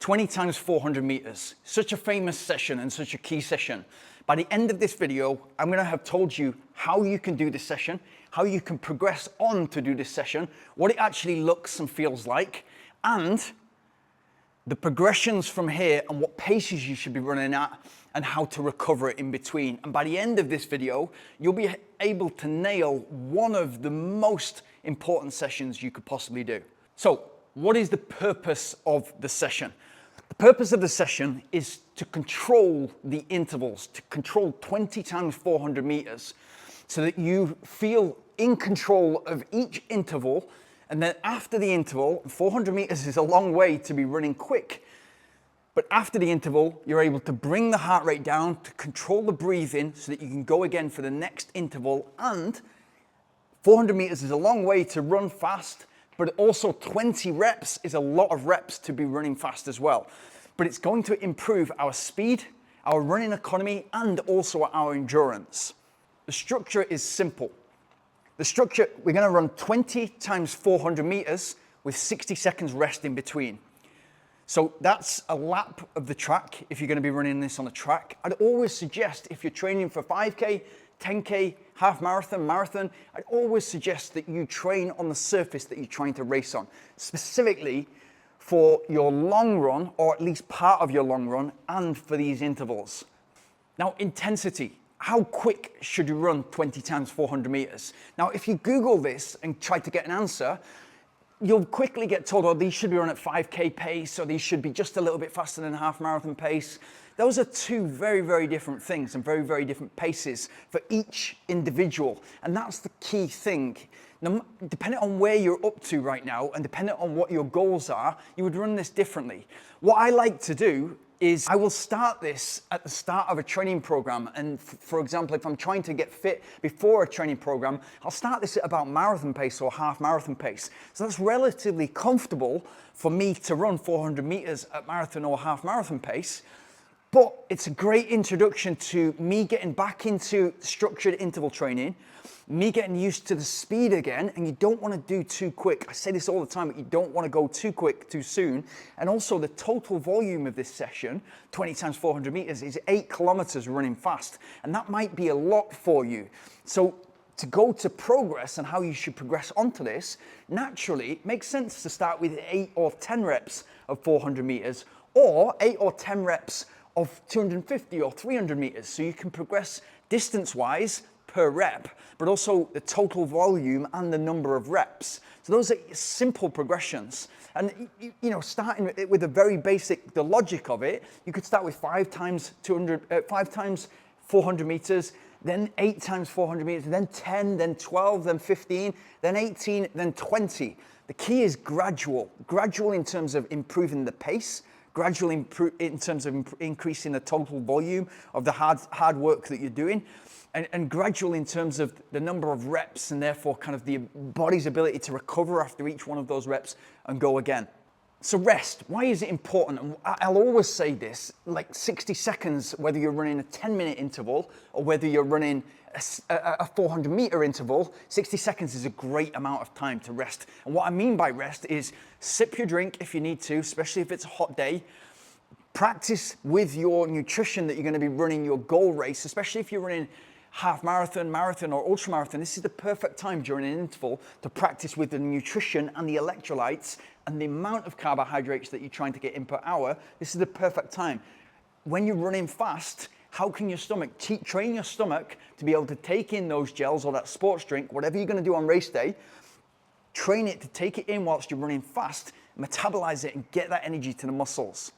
20 times 400 meters. Such a famous session and such a key session. By the end of this video, I'm going to have told you how you can do this session, how you can progress on to do this session, what it actually looks and feels like, and the progressions from here and what paces you should be running at and how to recover it in between. And by the end of this video, you'll be able to nail one of the most important sessions you could possibly do. So, what is the purpose of the session? The purpose of the session is to control the intervals, to control 20 times 400 meters, so that you feel in control of each interval. And then after the interval, 400 meters is a long way to be running quick. But after the interval, you're able to bring the heart rate down, to control the breathing so that you can go again for the next interval. And 400 meters is a long way to run fast, but also 20 reps is a lot of reps to be running fast as well. But it's going to improve our speed, our running economy, and also our endurance. The structure is simple. The structure, we're going to run 20 times 400 meters with 60 seconds rest in between. So that's a lap of the track if you're going to be running this on a track. I'd always suggest if you're training for 5K, 10K, half marathon, marathon, I'd always suggest that you train on the surface that you're trying to race on, specifically for your long run, or at least part of your long run, and for these intervals. Now, intensity. How quick should you run 20 times 400 meters? Now, if you Google this and try to get an answer, you'll quickly get told, oh, these should be run at 5K pace, or these should be just a little bit faster than half marathon pace. Those are two very, very different things and very, very different paces for each individual. And that's the key thing. Now, depending on where you're up to right now and depending on what your goals are, you would run this differently. What I like to do is I will start this at the start of a training program. And for example, if I'm trying to get fit before a training program, I'll start this at about marathon pace or half marathon pace. So that's relatively comfortable for me to run 400 meters at marathon or half marathon pace. But it's a great introduction to me getting back into structured interval training, me getting used to the speed again, and you don't want to do too quick. I say this all the time, but you don't want to go too quick too soon. And also the total volume of this session, 20 times 400 meters, is 8 kilometers running fast. And that might be a lot for you. So to go to progress and how you should progress onto this, naturally, it makes sense to start with 8 or 10 reps of 400 meters, or 8 or 10 reps of 250 or 300 meters. So you can progress distance-wise per rep, but also the total volume and the number of reps. So those are simple progressions. And you know, starting with the very basic, the logic of it, you could start with 5 times 400 meters, then 8 times 400 meters, then 10, then 12, then 15, then 18, then 20. The key is gradual in terms of improving the pace, gradual in terms of increasing the total volume of the hard work that you're doing, and gradual in terms of the number of reps and therefore kind of the body's ability to recover after each one of those reps and go again. So rest, why is it important? And I'll always say this, like 60 seconds, whether you're running a 10-minute interval or whether you're running a 400 meter interval, 60 seconds is a great amount of time to rest. And what I mean by rest is sip your drink if you need to, especially if it's a hot day. Practice with your nutrition that you're going to be running your goal race, especially if you're running half marathon, marathon, or ultra marathon. This is the perfect time during an interval to practice with the nutrition and the electrolytes and the amount of carbohydrates that you're trying to get in per hour. This is the perfect time. When you're running fast, how can your stomach, train your stomach to be able to take in those gels or that sports drink, whatever you're going to do on race day, train it to take it in whilst you're running fast, metabolize it and get that energy to the muscles.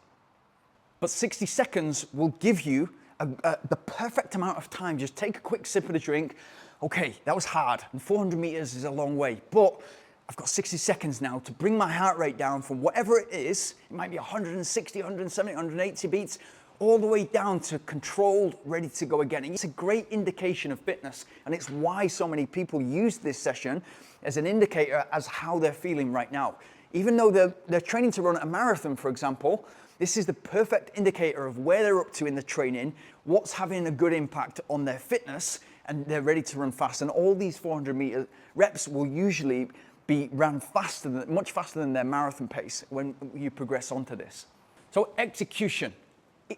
But 60 seconds will give you the perfect amount of time. Just take a quick sip of the drink. Okay, that was hard, and 400 meters is a long way, but I've got 60 seconds now to bring my heart rate down from whatever it is. It might be 160, 170, 180 beats, all the way down to controlled, ready to go again. And it's a great indication of fitness, and it's why so many people use this session as an indicator as how they're feeling right now. Even though they're training to run a marathon, for example, this is the perfect indicator of where they're up to in the training, what's having a good impact on their fitness, and they're ready to run fast. And all these 400 meter reps will usually be ran faster, much faster than their marathon pace when you progress onto this. So execution.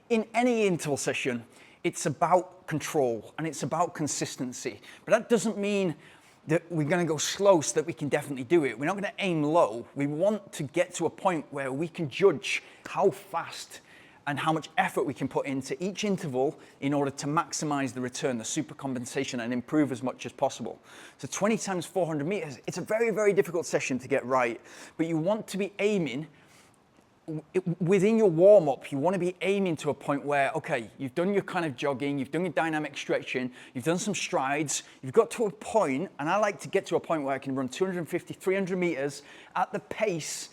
In any interval session, it's about control and it's about consistency. But that doesn't mean that we're going to go slow so that we can definitely do it. We're not going to aim low. We want to get to a point where we can judge how fast and how much effort we can put into each interval in order to maximize the return, the supercompensation, and improve as much as possible. So 20 times 400 meters, it's a very, very difficult session to get right, but you want to be aiming within your warm-up. You want to be aiming to a point where, okay, you've done your kind of jogging, you've done your dynamic stretching, you've done some strides, you've got to a point, and I like to get to a point where I can run 250, 300 meters at the pace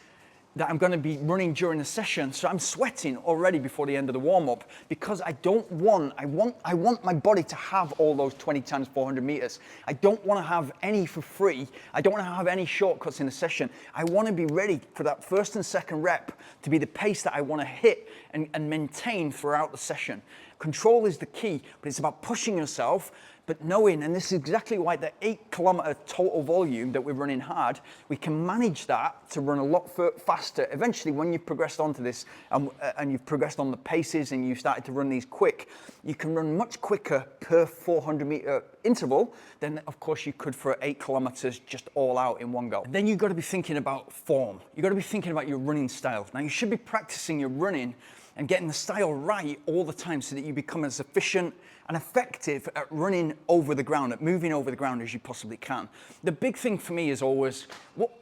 that I'm going to be running during the session. So I'm sweating already before the end of the warm-up because I want my body to have all those 20 times 400 meters. I don't want to have any for free. I don't want to have any shortcuts in the session. I want to be ready for that first and second rep to be the pace that I want to hit and maintain throughout the session. Control is the key, but it's about pushing yourself, but knowing, and this is exactly why the 8-kilometer total volume that we're running hard, we can manage that to run a lot faster. Eventually, when you've progressed onto this and you've progressed on the paces and you've started to run these quick, you can run much quicker per 400-meter interval than, of course, you could for 8 kilometers just all out in one go. And then you've got to be thinking about form. You've got to be thinking about your running style. Now, you should be practicing your running and getting the style right all the time so that you become as efficient and effective at running over the ground, at moving over the ground as you possibly can. The big thing for me is always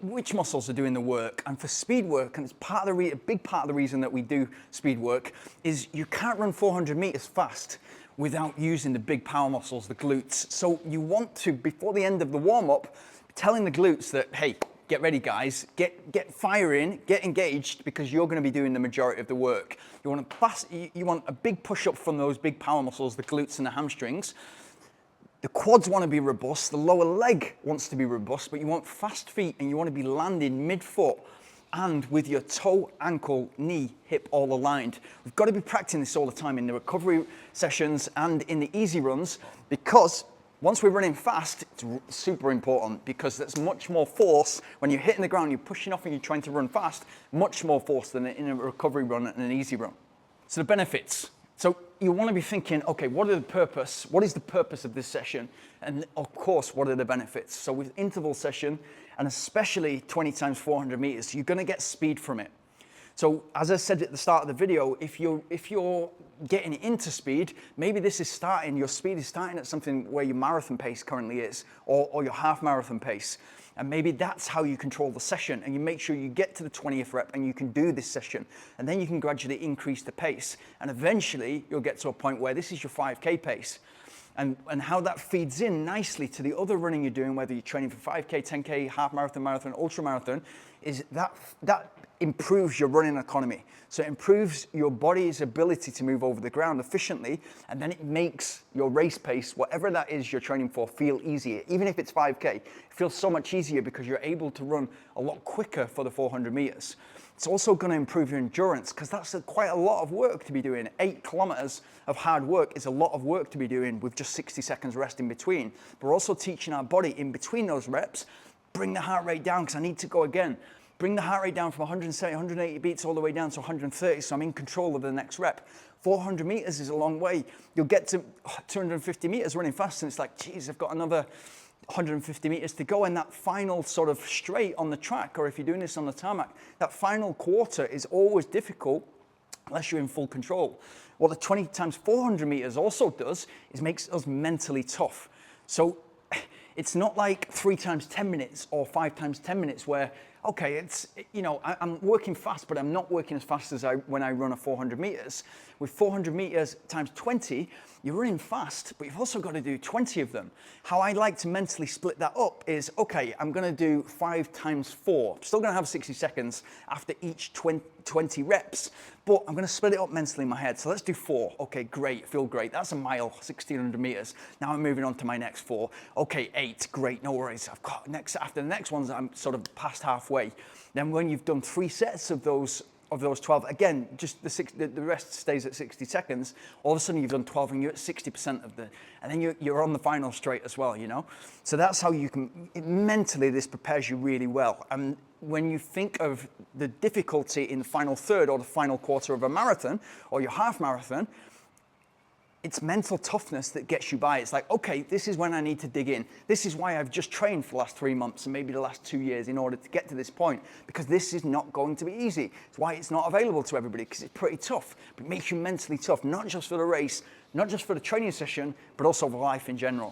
which muscles are doing the work. And for speed work, and it's a big part of the reason that we do speed work, is you can't run 400 meters fast without using the big power muscles, the glutes. So you want to, before the end of the warm-up, telling the glutes that, hey, get ready, guys, get firing, get engaged, because you're going to be doing the majority of the work. You want a big push-up from those big power muscles, the glutes and the hamstrings. The quads want to be robust, the lower leg wants to be robust, but you want fast feet and you want to be landing mid-foot and with your toe, ankle, knee, hip all aligned. We've got to be practicing this all the time in the recovery sessions and in the easy runs, because once we're running fast, it's super important, because there's much more force when you're hitting the ground, you're pushing off and you're trying to run fast, much more force than in a recovery run and an easy run. So the benefits. So you want to be thinking, okay, what is the purpose of this session? And of course, what are the benefits? So with interval session, and especially 20 times 400 meters, you're going to get speed from it. So as I said at the start of the video, if you're getting into speed, maybe your speed is starting at something where your marathon pace currently is, or your half marathon pace. And maybe that's how you control the session, and you make sure you get to the 20th rep and you can do this session. And then you can gradually increase the pace. And eventually you'll get to a point where this is your 5K pace. And how that feeds in nicely to the other running you're doing, whether you're training for 5K, 10K, half marathon, marathon, ultra marathon, is that improves your running economy. So it improves your body's ability to move over the ground efficiently, and then it makes your race pace, whatever that is you're training for, feel easier. Even if it's 5K, it feels so much easier because you're able to run a lot quicker for the 400 meters. It's also going to improve your endurance, because that's quite a lot of work to be doing. 8 kilometers of hard work is a lot of work to be doing with just 60 seconds rest in between. But we're also teaching our body in between those reps, bring the heart rate down because I need to go again. Bring the heart rate down from 170, 180 beats all the way down to 130, so I'm in control of the next rep. 400 meters is a long way. You'll get to 250 meters running fast, and it's like, geez, I've got another 150 meters to go, and that final sort of straight on the track, or if you're doing this on the tarmac, that final quarter is always difficult unless you're in full control. What the 20 times 400 meters also does is makes us mentally tough. So it's not like 3 times 10 minutes or 5 times 10 minutes where, okay, I'm working fast, but I'm not working as fast as when I run a 400 meters. With 400 meters times 20, you're running fast, but you've also got to do 20 of them. How I like to mentally split that up is, okay, I'm going to do 5 times 4. I'm still going to have 60 seconds after each 20 reps, but I'm going to split it up mentally in my head. So let's do 4. Okay, great, I feel great. That's a mile, 1,600 meters. Now I'm moving on to my next 4. Okay, 8, great, no worries. After the next ones, I'm sort of past halfway. Then when you've done 3 sets of those of those 12, again, just the rest stays at 60 seconds. All of a sudden you've done 12 and you're at 60% of the, and then you're on the final straight as well, you know? So that's how you can, mentally this prepares you really well. And when you think of the difficulty in the final third or the final quarter of a marathon or your half marathon, it's mental toughness that gets you by. It's like, okay, this is when I need to dig in. This is why I've just trained for the last 3 months and maybe the last 2 years in order to get to this point, because this is not going to be easy. It's why it's not available to everybody, because it's pretty tough. But it makes you mentally tough, not just for the race, not just for the training session, but also for life in general.